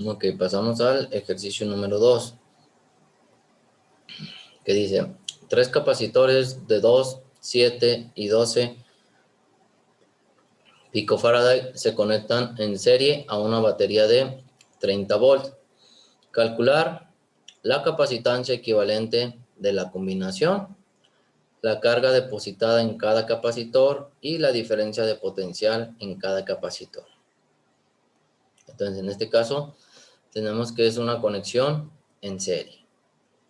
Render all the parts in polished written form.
Ok, pasamos al ejercicio número 2, que dice, tres capacitores de 2, 7 y 12 picofaraday se conectan en serie a una batería de 30 volts. Calcular la capacitancia equivalente de la combinación, la carga depositada en cada capacitor y la diferencia de potencial en cada capacitor. Entonces, en este caso, tenemos que es una conexión en serie,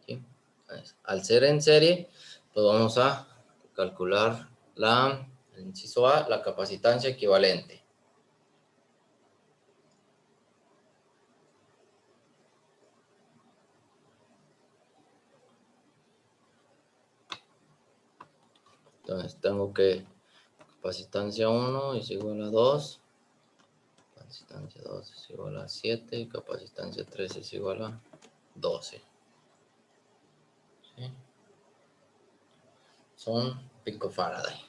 ¿sí? Entonces, al ser en serie, pues vamos a calcular el inciso A, la capacitancia equivalente. Entonces, tengo que capacitancia 1 es igual a 2, capacitancia 2 es igual a 7, y capacitancia 3 es igual a 12. ¿Sí? Son picofaraday.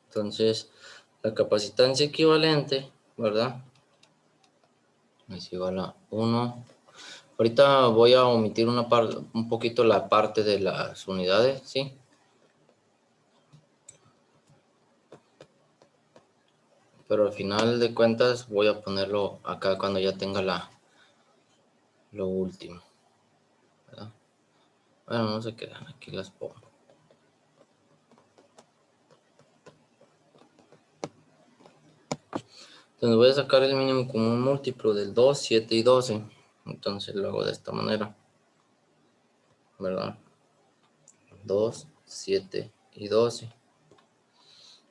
Entonces, la capacitancia equivalente, ¿verdad? Es igual a 1. Ahorita voy a omitir un poquito la parte de las unidades, ¿sí? Pero al final de cuentas voy a ponerlo acá cuando ya tenga lo último, ¿verdad? Bueno, no se quedan, aquí las pongo. Entonces voy a sacar el mínimo común múltiplo del 2, 7 y 12. Entonces lo hago de esta manera, ¿verdad? 2, 7 y 12.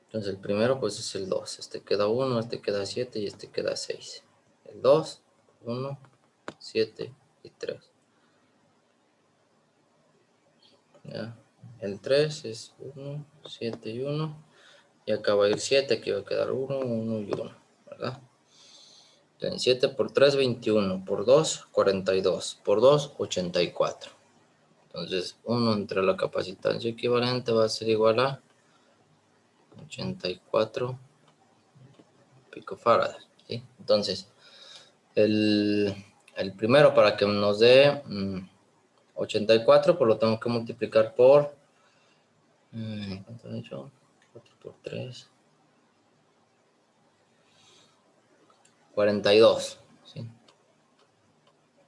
Entonces el primero pues es el 2. Este queda 1, este queda 7 y este queda 6. El 2, 1, 7 y 3. ¿Ya? El 3 es 1, 7 y 1. Y acá va a ir 7, aquí va a quedar 1, 1 y 1, ¿verdad? Entonces 7 por 3, 21. Por 2, 42. Por 2, 84. Entonces 1 entre la capacitancia equivalente va a ser igual a 84 picofarads, ¿sí? Entonces, el primero para que nos dé 84, pues lo tengo que multiplicar por, ¿cuánto he hecho? 4 por 3, 42, ¿sí?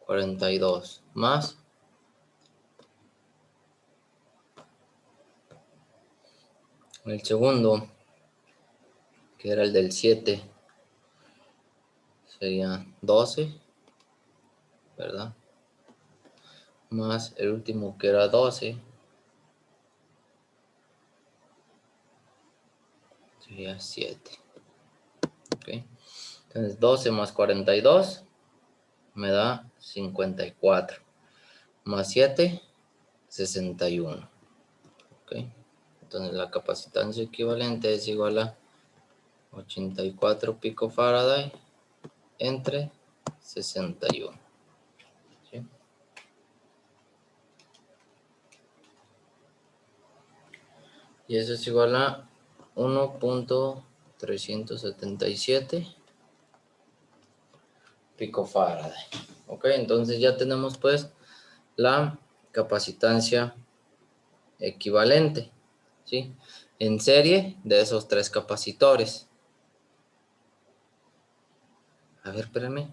42 más el segundo, que era el del 7, sería 12, ¿verdad? Más el último, que era 12, sería 7. ¿Ok? Entonces 12 más 42 me da 54. Más 7, 61. ¿Ok? Entonces la capacitancia equivalente es igual a 84 picofaraday entre 61. ¿Sí? Y eso es igual a 1.377 picofaraday. Ok, entonces ya tenemos pues la capacitancia equivalente, ¿sí? En serie de esos tres capacitores. A ver, espérame.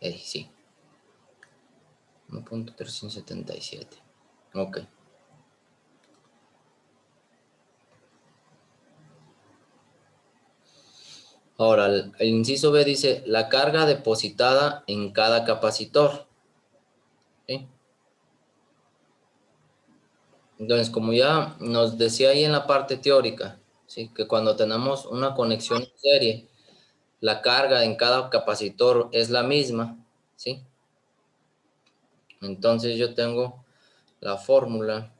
Sí. 1.377. Ok. Ahora, el inciso B dice la carga depositada en cada capacitor. ¿Sí? Entonces, como ya nos decía ahí en la parte teórica, ¿sí? Que cuando tenemos una conexión en serie, la carga en cada capacitor es la misma, ¿sí? Entonces yo tengo la fórmula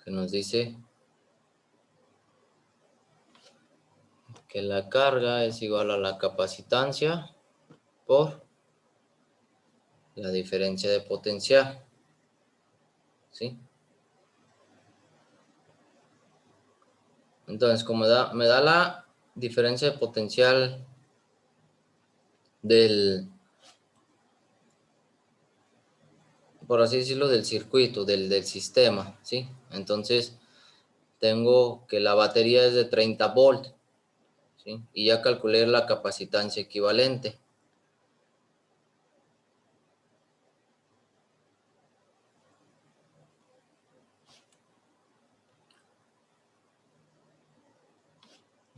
que nos dice que la carga es igual a la capacitancia por la diferencia de potencial, ¿sí? Entonces, como me da la diferencia de potencial del, por así decirlo, del circuito, del sistema, ¿sí? Entonces, tengo que la batería es de 30 volts, ¿sí? Y ya calculé la capacitancia equivalente.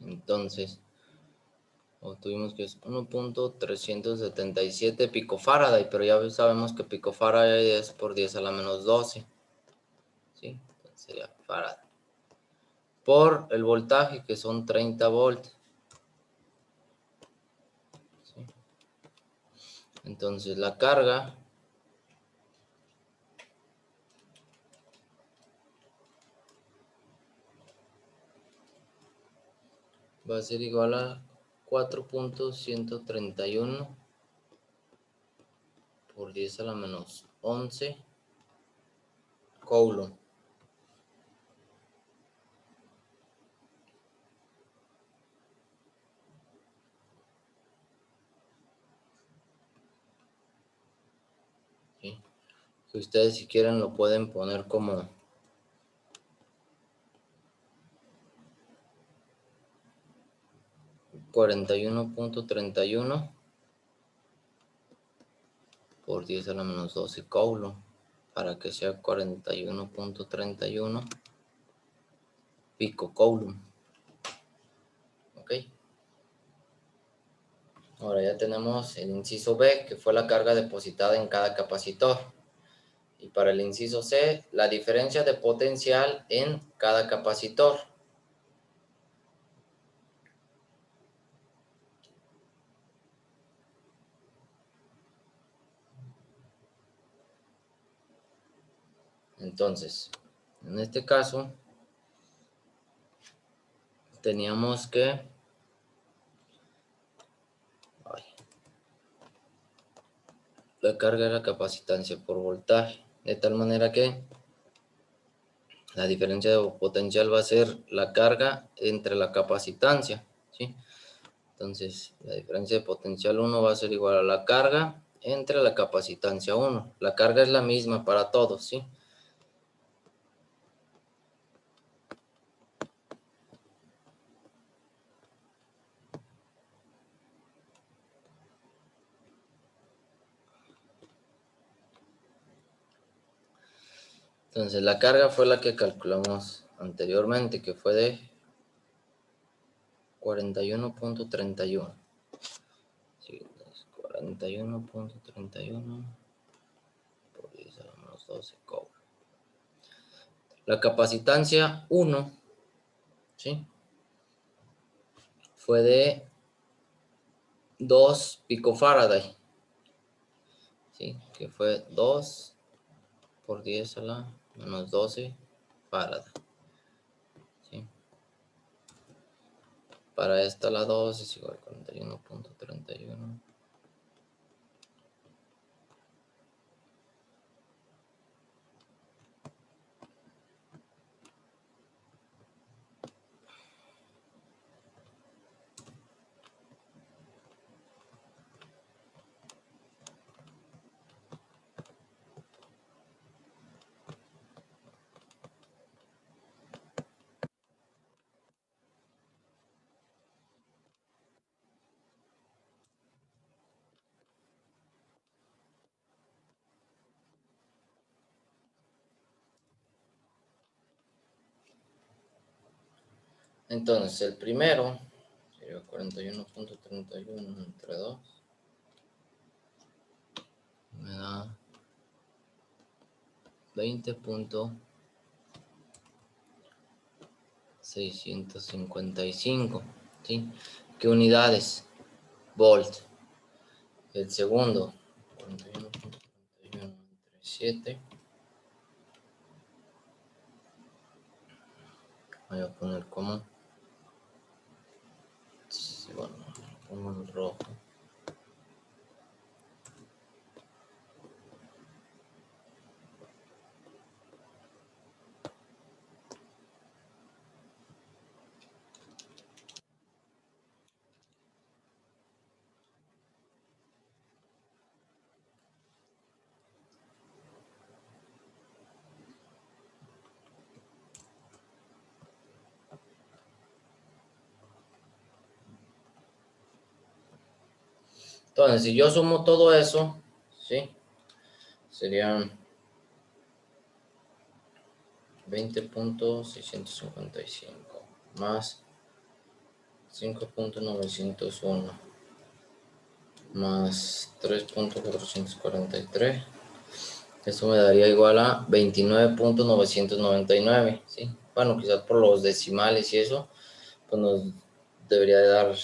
Entonces, obtuvimos que es 1.377 picofaraday, pero ya sabemos que picofaraday es por 10 a la menos 12, ¿sí? Entonces sería farad. Por el voltaje, que son 30 volts, ¿sí? Entonces la carga va a ser igual a 4.131 por 10 a la menos 11 coulomb. ¿Sí? Que ustedes, si quieren, lo pueden poner como 41.31 por 10 a la menos 12 coulomb, para que sea 41.31 pico coulomb. Ok. Ahora ya tenemos el inciso B, que fue la carga depositada en cada capacitor. Y para el inciso C, la diferencia de potencial en cada capacitor. Entonces, en este caso, teníamos que la carga de la capacitancia por voltaje, de tal manera que la diferencia de potencial va a ser la carga entre la capacitancia, ¿sí? Entonces, la diferencia de potencial 1 va a ser igual a la carga entre la capacitancia 1. La carga es la misma para todos, ¿sí? Entonces, la carga fue la que calculamos anteriormente, que fue de 41.31. Sí, 41.31 por 10 a la menos 12 cobre. La capacitancia 1, ¿sí? Fue de 2 picofaraday, ¿sí? Que fue 2 por 10 a la menos 12 farad, ¿sí? Para esta la 2 es igual a 41.31. Entonces, el primero sería 41.31 entre 2. Me da 20.655, ¿sí? ¿Qué unidades? Volt. El segundo, 41.31 entre 7. Voy a poner como, bueno, pongo en rojo. Entonces, si yo sumo todo eso, ¿sí? Serían 20.655 más 5.901 más 3.443. Eso me daría igual a 29.999, ¿sí? Bueno, quizás por los decimales y eso, pues nos debería de dar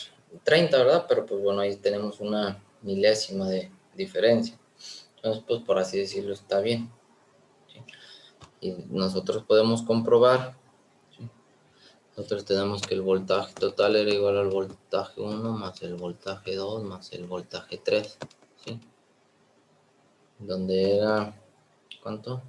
30, ¿verdad? Pero pues bueno, ahí tenemos una milésima de diferencia. Entonces, pues por así decirlo, está bien, ¿sí? Y nosotros podemos comprobar, ¿sí? Nosotros tenemos que el voltaje total era igual al voltaje 1 más el voltaje 2 más el voltaje 3, ¿sí? Donde era, ¿cuánto?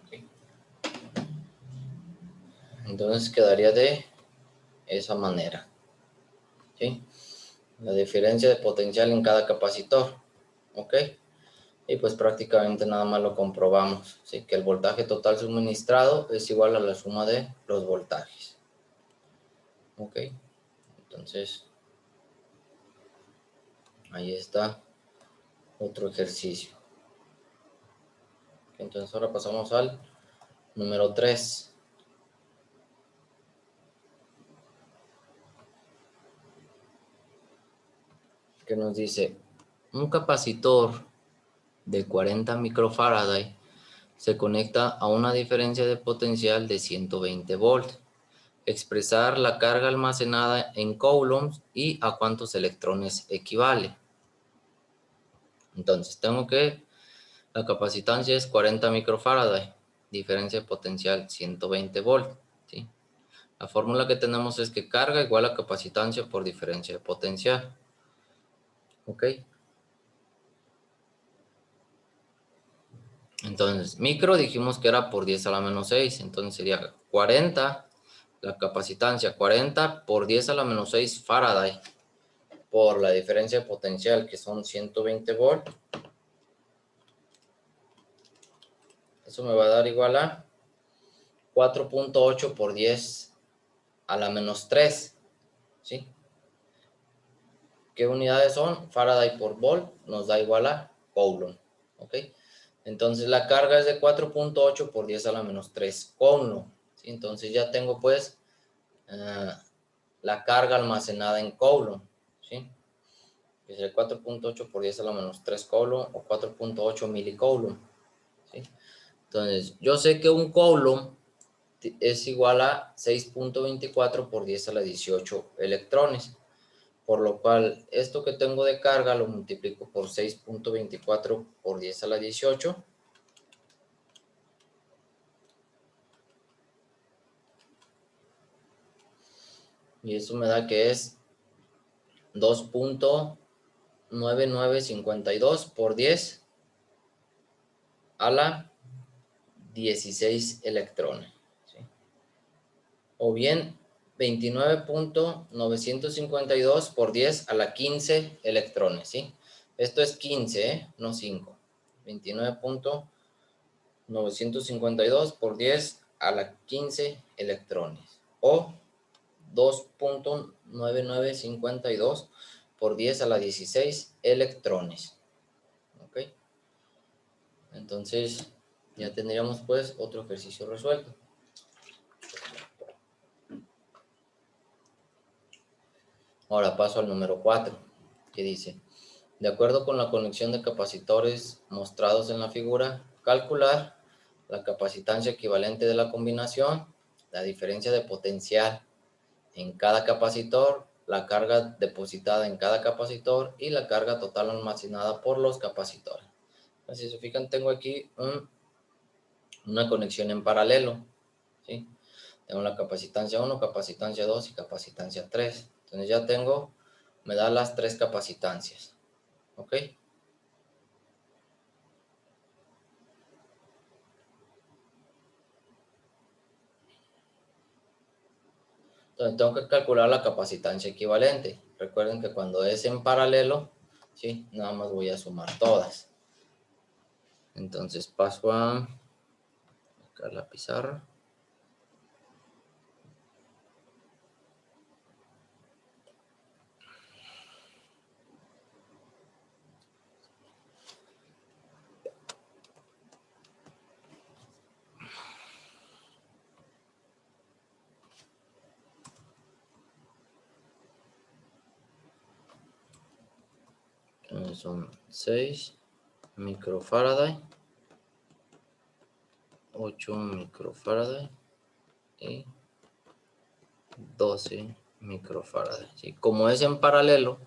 Okay. Entonces quedaría de esa manera, ¿sí? La diferencia de potencial en cada capacitor, ¿ok? Y pues prácticamente nada más lo comprobamos, ¿sí? Que el voltaje total suministrado es igual a la suma de los voltajes, ¿ok? Entonces, ahí está otro ejercicio. Entonces ahora pasamos al número 3. Que nos dice, un capacitor de 40 microfarad se conecta a una diferencia de potencial de 120 volts. Expresar la carga almacenada en coulombs y a cuántos electrones equivale. Entonces, tengo que la capacitancia es 40 microfarad, diferencia de potencial 120 volts, ¿sí? La fórmula que tenemos es que carga igual a capacitancia por diferencia de potencial, ¿ok? Entonces, micro dijimos que era por 10 a la menos 6, entonces sería 40, la capacitancia 40 por 10 a la menos 6 Faraday, por la diferencia de potencial que son 120 volts. Eso me va a dar igual a 4.8 por 10 a la menos 3, ¿sí? ¿Qué unidades son? Faraday por volt nos da igual a Coulomb, ¿ok? Entonces la carga es de 4.8 por 10 a la menos 3 Coulomb, ¿sí? Entonces ya tengo pues la carga almacenada en Coulomb, ¿sí? Que sería 4.8 por 10 a la menos 3 Coulomb o 4.8 milicoulomb, ¿sí? Entonces yo sé que un Coulomb es igual a 6.24 por 10 a la 18 electrones. Por lo cual, esto que tengo de carga lo multiplico por 6.24 por 10 a la 18. Y eso me da que es 2.9952 por 10 a la 16 electrones, ¿sí? O bien 29.952 por 10 a la 15 electrones, ¿sí? Esto es 15, no 5. 29.952 por 10 a la 15 electrones. O 2.9952 por 10 a la 16 electrones. ¿Ok? Entonces, ya tendríamos pues otro ejercicio resuelto. Ahora paso al número 4, que dice, de acuerdo con la conexión de capacitores mostrados en la figura, calcular la capacitancia equivalente de la combinación, la diferencia de potencial en cada capacitor, la carga depositada en cada capacitor y la carga total almacenada por los capacitores. Si se fijan, tengo aquí una conexión en paralelo, ¿sí? Tengo la capacitancia 1, capacitancia 2 y capacitancia 3. Entonces ya tengo, me da las 3 capacitancias, ¿ok? Entonces tengo que calcular la capacitancia equivalente. Recuerden que cuando es en paralelo, ¿sí? Nada más voy a sumar todas. Entonces paso a sacar la pizarra. Entonces son 6 microfaraday, 8 microfaraday y 12 microfaraday. ¿Sí? Como es en paralelo,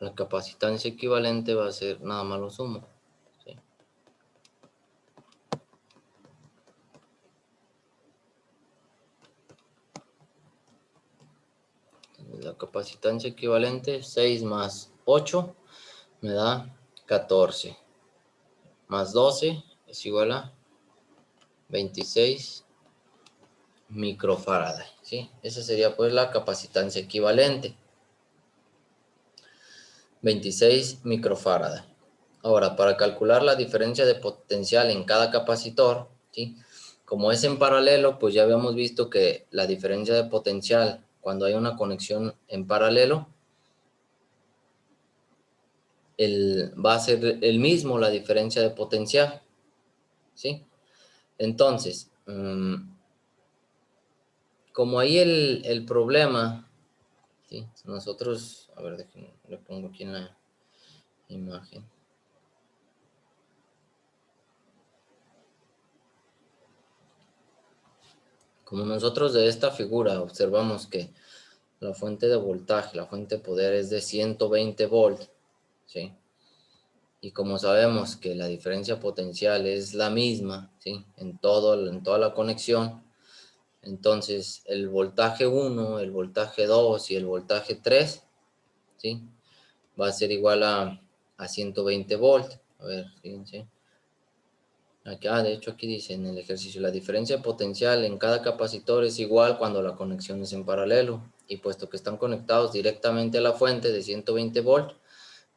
la capacitancia equivalente va a ser, nada más lo sumo. ¿Sí? Entonces, la capacitancia equivalente, 6 más 8, me da 14. Más 12 es igual a 26 microfaraday. ¿Sí? Esa sería pues la capacitancia equivalente. 26 microfaraday. Ahora, para calcular la diferencia de potencial en cada capacitor, ¿sí? Como es en paralelo, pues ya habíamos visto que la diferencia de potencial cuando hay una conexión en paralelo, va a ser el mismo la diferencia de potencial, ¿sí? Entonces, como ahí el problema, ¿sí? Nosotros, a ver, déjenme, le pongo aquí en la imagen. Como nosotros de esta figura observamos que la fuente de voltaje, la fuente de poder es de 120 volts, ¿sí? Y como sabemos que la diferencia potencial es la misma, ¿sí? En toda la conexión, entonces el voltaje 1, el voltaje 2 y el voltaje 3, ¿sí? Va a ser igual a 120 volts. A ver, fíjense. Acá, de hecho aquí dice en el ejercicio, la diferencia potencial en cada capacitor es igual cuando la conexión es en paralelo. Y puesto que están conectados directamente a la fuente de 120 volts,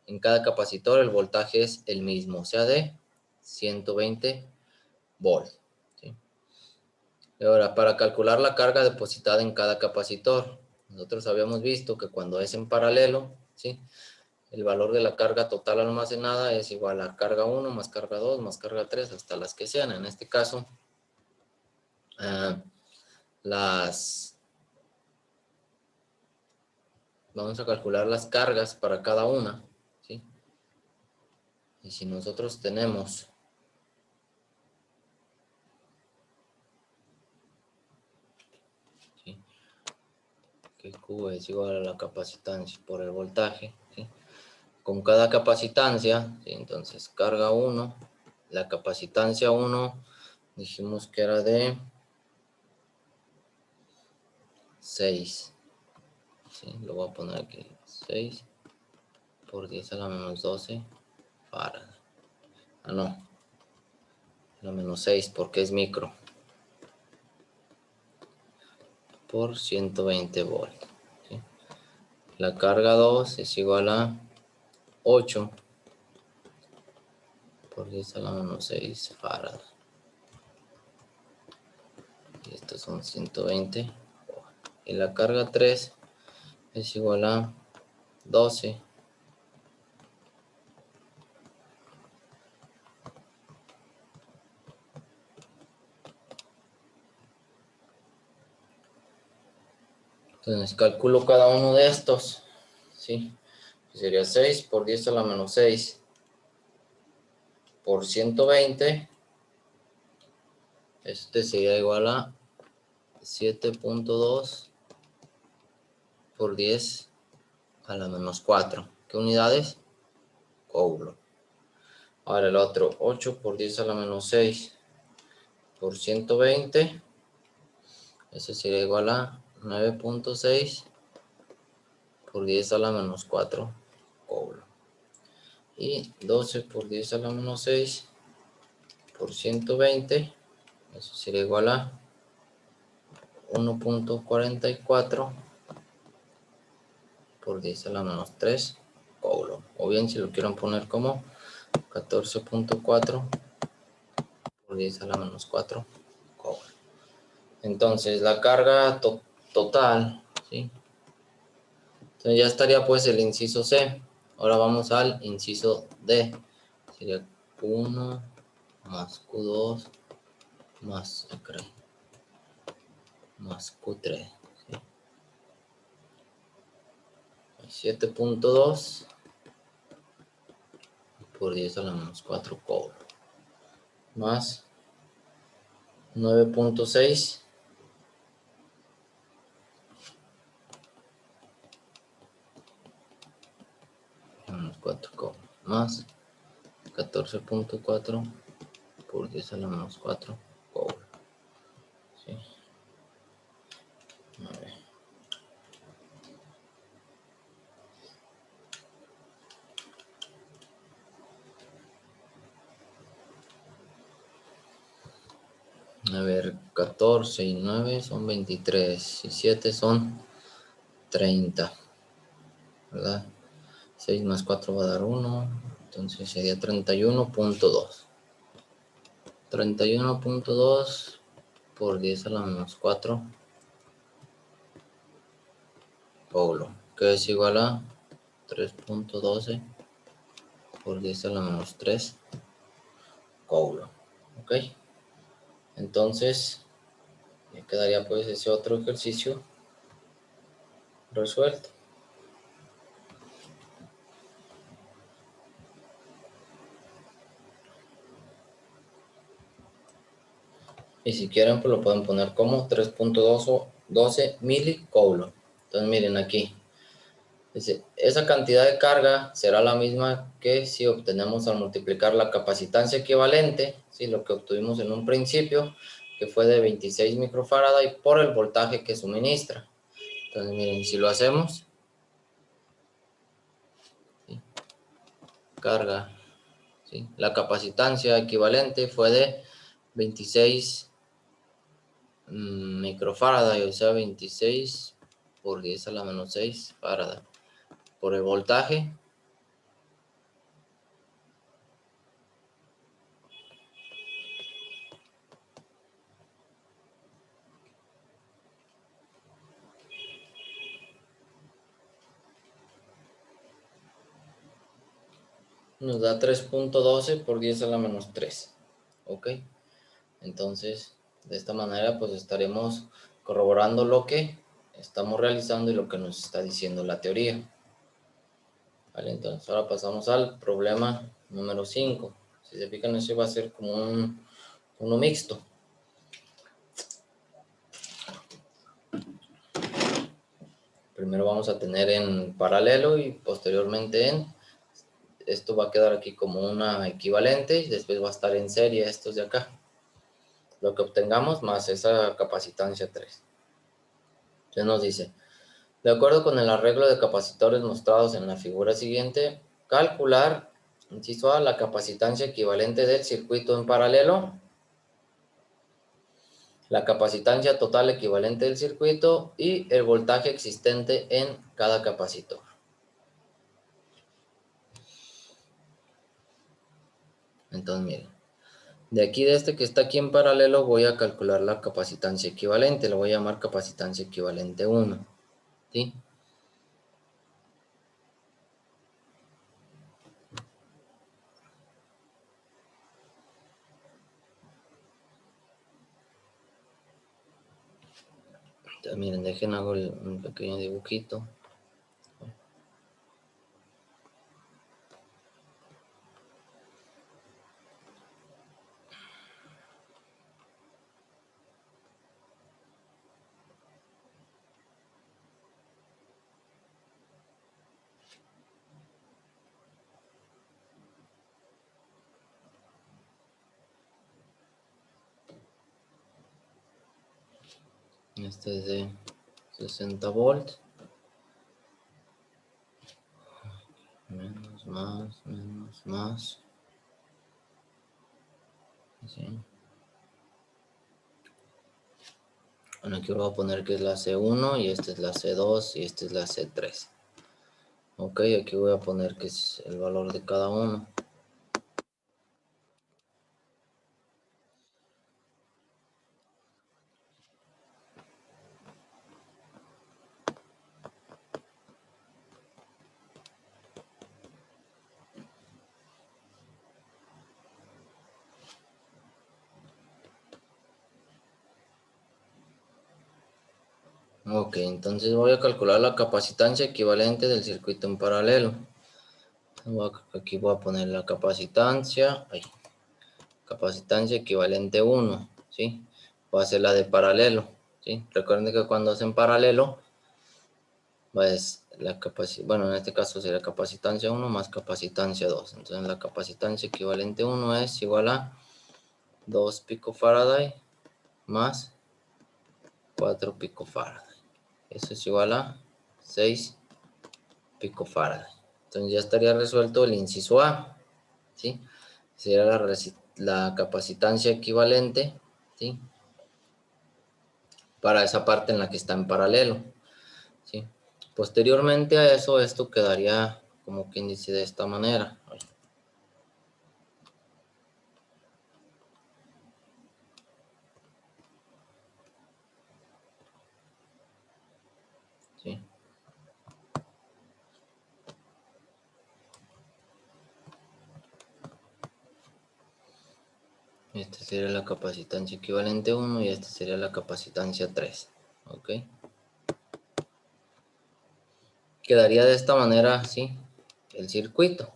en cada capacitor el voltaje es el mismo, o sea, de 120 volts. ¿Sí? Y ahora, para calcular la carga depositada en cada capacitor, nosotros habíamos visto que cuando es en paralelo, ¿sí? El valor de la carga total almacenada es igual a carga 1 más carga 2 más carga 3 hasta las que sean. En este caso, vamos a calcular las cargas para cada una, ¿sí? Y si nosotros tenemos ¿sí? que Q es igual a la capacitancia por el voltaje, ¿sí? Con cada capacitancia, ¿sí? Entonces carga 1, la capacitancia 1 dijimos que era de 6, ¿sí? Lo voy a poner aquí, 6 por 10 a la menos 12 farad. Ah, no, a la menos 6 porque es micro por 120 volts. ¿Sí? La carga 2 es igual a 8 por 10 a la menos 6 farad. Y estos son 120. Y la carga 3 es igual a 12 Entonces calculo cada uno de estos, ¿sí? Sería 6 por 10 a la menos 6 por 120. Este sería igual a 7.2 por 10 a la menos 4. ¿Qué unidades? Coulomb. Ahora el otro, 8 por 10 a la menos 6 por 120. Eso sería igual a 9.6 por 10 a la menos 4 coulombs. Y 12 por 10 a la menos 6 por 120. Eso sería igual a 1.44 por 10 a la menos 3 coulombs. O bien si lo quieren poner como 14.4 por 10 a la menos 4 coulombs. Entonces la carga total, ¿sí? Entonces ya estaría pues el inciso C. Ahora vamos al inciso D. Sería Q1 más Q2 más Q3. ¿Sí? 7.2 por 10 a la menos 4 coulombs. Más 9.6 menos 4 coulombs. Más 14.4 por 10 a la menos 4 coulombs. ¿Sí? A ver. A ver, 14 y 9 son 23 y 7 son 30, ¿verdad? 6 más 4 va a dar 1, entonces sería 31.2. 31.2 por 10 a la menos 4 coulombs, que es igual a 3.12 por 10 a la menos 3 coulombs. ¿Ok? Entonces, me quedaría pues ese otro ejercicio resuelto. Y si quieren, pues lo pueden poner como 3.12 milicoulomb. Entonces, miren aquí. Dice, esa cantidad de carga será la misma que si obtenemos al multiplicar la capacitancia equivalente, ¿sí? Lo que obtuvimos en un principio, que fue de 26 microfarad por el voltaje que suministra. Entonces, miren, si lo hacemos, ¿sí? Carga, ¿sí? La capacitancia equivalente fue de 26 microfarad, o sea, 26 por 10 a la menos 6 farad. Por el voltaje, nos da 3.12 por 10 a la menos 3. ¿Ok? Entonces, de esta manera, pues estaremos corroborando lo que estamos realizando y lo que nos está diciendo la teoría. Vale, entonces ahora pasamos al problema número 5. Si se fijan, eso va a ser como uno mixto. Primero vamos a tener en paralelo y posteriormente en... Esto va a quedar aquí como una equivalente y después va a estar en serie estos de acá. Lo que obtengamos más esa capacitancia 3. Entonces nos dice, de acuerdo con el arreglo de capacitores mostrados en la figura siguiente, calcular, inciso A, la capacitancia equivalente del circuito en paralelo, la capacitancia total equivalente del circuito y el voltaje existente en cada capacitor. Entonces miren, de aquí de este que está aquí en paralelo voy a calcular la capacitancia equivalente, lo voy a llamar capacitancia equivalente 1, ¿sí? Entonces miren, dejen hago un pequeño dibujito. Este es de 60 volts. Menos, más. ¿Sí? Bueno, aquí voy a poner que es la C1 y esta es la C2 y esta es la C3. Ok, aquí voy a poner que es el valor de cada uno. Ok, entonces voy a calcular la capacitancia equivalente del circuito en paralelo. Aquí voy a poner la capacitancia equivalente 1, ¿sí? Voy a hacer la de paralelo, ¿sí? Recuerden que cuando hacen paralelo, pues la capacidad, bueno, en este caso sería capacitancia 1 más capacitancia 2. Entonces la capacitancia equivalente 1 es igual a 2 picofaraday más 4 picofaraday. Eso es igual a 6 picofaraday. Entonces ya estaría resuelto el inciso A, ¿sí? Sería la capacitancia equivalente, ¿sí? Para esa parte en la que está en paralelo, ¿sí? Posteriormente a eso, esto quedaría como quien dice de esta manera. ¿Sí? Esta sería la capacitancia equivalente 1 y esta sería la capacitancia 3. ¿Ok? Quedaría de esta manera, ¿sí? El circuito.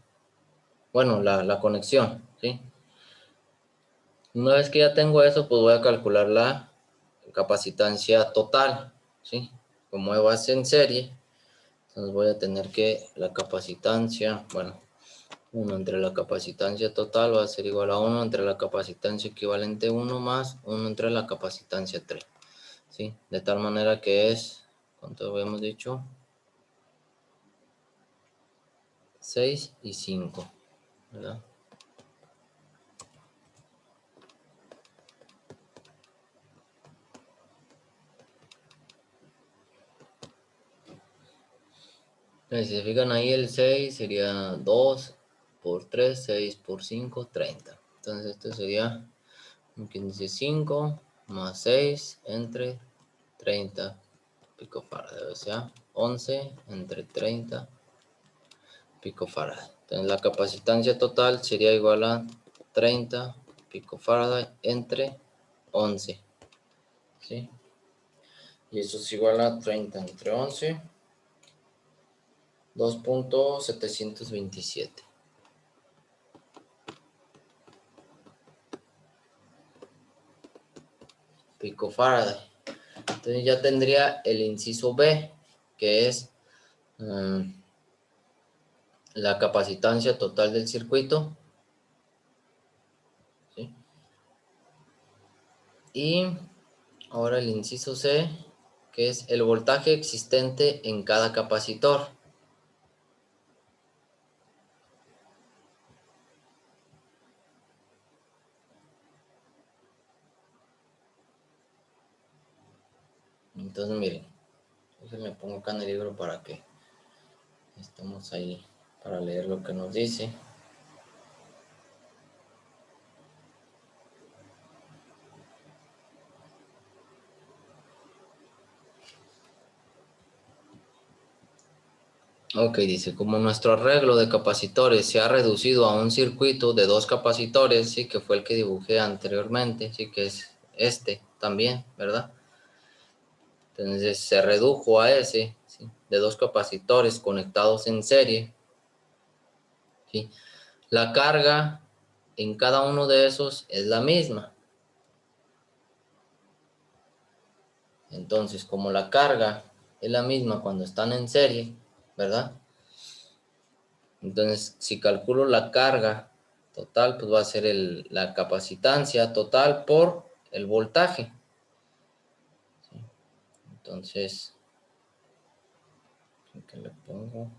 Bueno, la conexión, ¿sí? Una vez que ya tengo eso, pues voy a calcular la capacitancia total, ¿sí? Como va a ser en serie, entonces voy a tener que la capacitancia, bueno, 1 entre la capacitancia total va a ser igual a 1 entre la capacitancia equivalente 1 más 1 entre la capacitancia 3, ¿sí? De tal manera que es, ¿cuánto habíamos dicho? 6 y 5, ¿verdad? Si se fijan ahí, el 6 sería 2 por 3, 6 por 5, 30. Entonces esto sería, quien dice 5 más 6 entre 30 picofarad, o sea, 11 entre 30 picofarad. Entonces la capacitancia total sería igual a 30 picofarad entre 11, ¿sí? Y eso es igual a 30 entre 11, 2.727 picofarad. Entonces ya tendría el inciso B, que es la capacitancia total del circuito, ¿sí? Y ahora el inciso C, que es el voltaje existente en cada capacitor. Entonces miren, me pongo acá en el libro para que estemos ahí para leer lo que nos dice. Ok, dice, como nuestro arreglo de capacitores se ha reducido a un circuito de 2 capacitores, sí, que fue el que dibujé anteriormente, sí, que es este también, ¿verdad? Entonces se redujo a ese, ¿sí? De 2 capacitores conectados en serie, ¿sí? La carga en cada uno de esos es la misma. Entonces, como la carga es la misma cuando están en serie, ¿verdad? Entonces, si calculo la carga total, pues va a ser la capacitancia total por el voltaje, ¿sí? Entonces, ¿qué le pongo?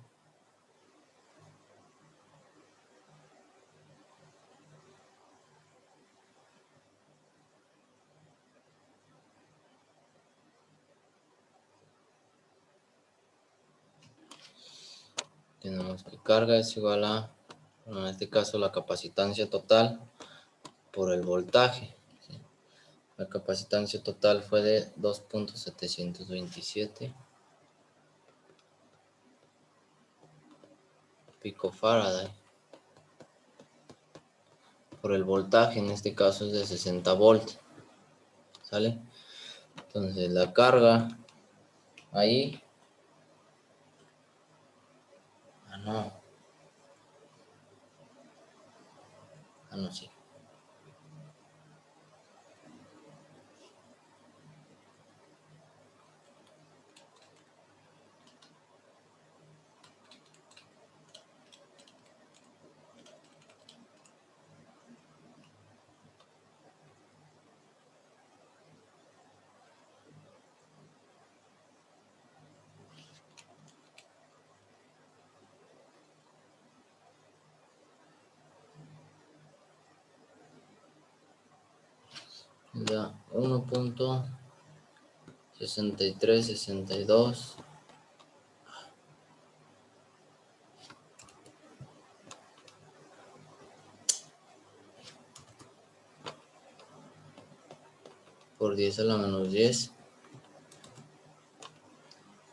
Tenemos que carga es igual a, en este caso, la capacitancia total por el voltaje. ¿Sí? La capacitancia total fue de 2.727 picofaraday. Por el voltaje, en este caso es de 60 volts. ¿Sale? Entonces la carga ahí. No. No, sí. Da 1.6362 por 10 a la menos 10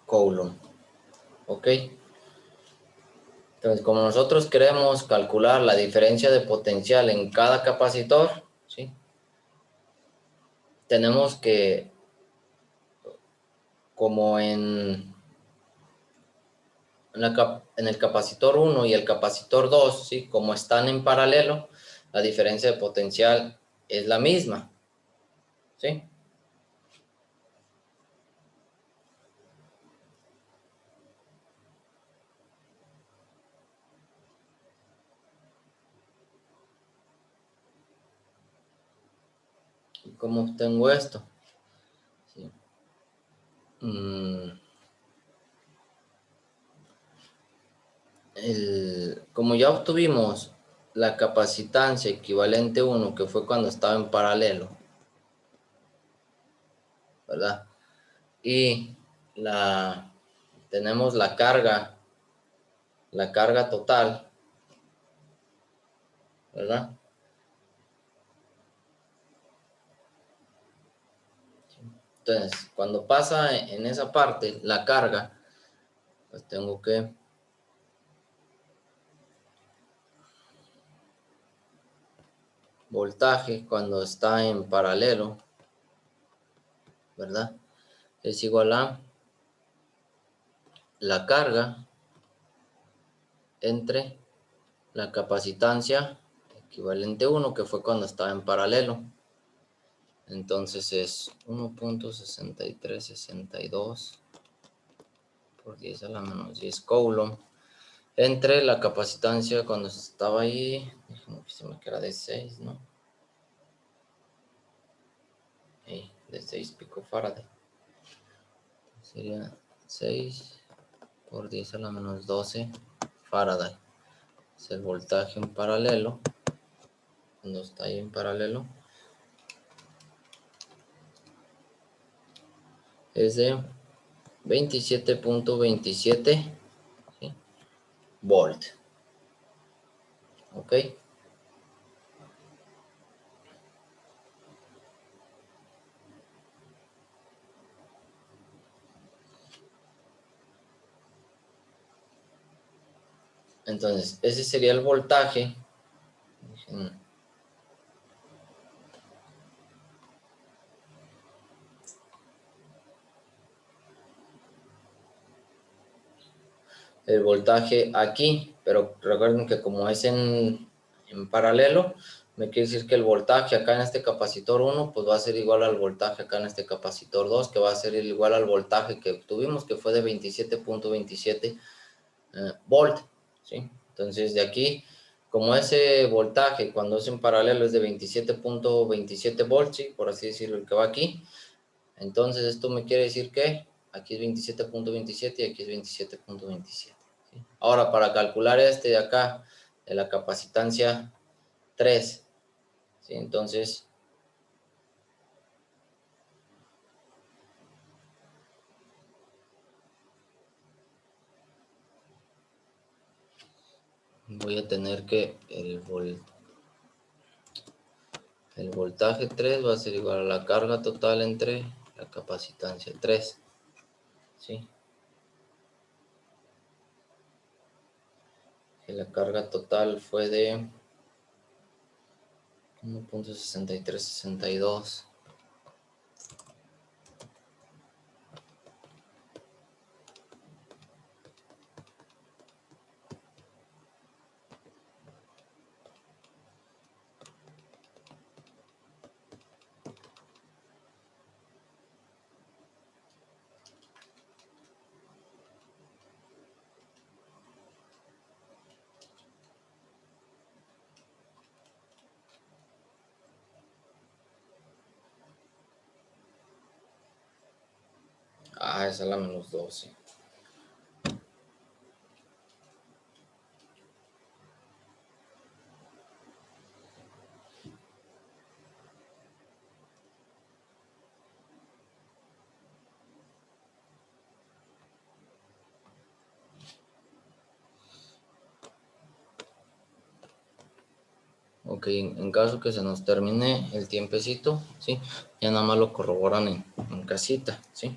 Coulomb. Ok. Entonces, como nosotros queremos calcular la diferencia de potencial en cada capacitor, ¿sí? Tenemos que, como en el capacitor 1 y el capacitor 2, ¿sí? Como están en paralelo, la diferencia de potencial es la misma, ¿sí? ¿Cómo obtengo esto? ¿Sí? Como ya obtuvimos la capacitancia equivalente 1, que fue cuando estaba en paralelo, ¿verdad? Y tenemos la carga total, ¿verdad? Entonces, cuando pasa en esa parte la carga, pues tengo que voltaje cuando está en paralelo, ¿verdad? Es igual a la carga entre la capacitancia equivalente 1, que fue cuando estaba en paralelo. Entonces es 1.6362 por 10 a la menos 10 Coulomb entre la capacitancia cuando estaba ahí, déjame que era de 6, ¿no? De 6 picofaraday. Sería 6 por 10 a la menos 12 Faraday. Es el voltaje en paralelo. Cuando está ahí en paralelo, es de 27.27 ¿sí? Volt. ¿Ok? Entonces, ese sería el voltaje. El voltaje aquí, pero recuerden que como es en paralelo, me quiere decir que el voltaje acá en este capacitor 1, pues va a ser igual al voltaje acá en este capacitor 2, que va a ser igual al voltaje que obtuvimos, que fue de 27.27 volt, ¿sí? Entonces de aquí, como ese voltaje cuando es en paralelo es de 27.27 volts, ¿sí? Por así decirlo, el que va aquí, Entonces, esto me quiere decir que aquí es 27.27 y aquí es 27.27. ¿Sí? Ahora, para calcular este de acá, de la capacitancia 3, ¿sí? Entonces, voy a tener que el voltaje 3 va a ser igual a la carga total entre la capacitancia 3. ¿Sí? Que la carga total fue de 1.6362. Ah, esa es la menos 12. Ok, en caso que se nos termine el tiempecito, ¿sí? Ya nada más lo corroboran en casita, ¿sí?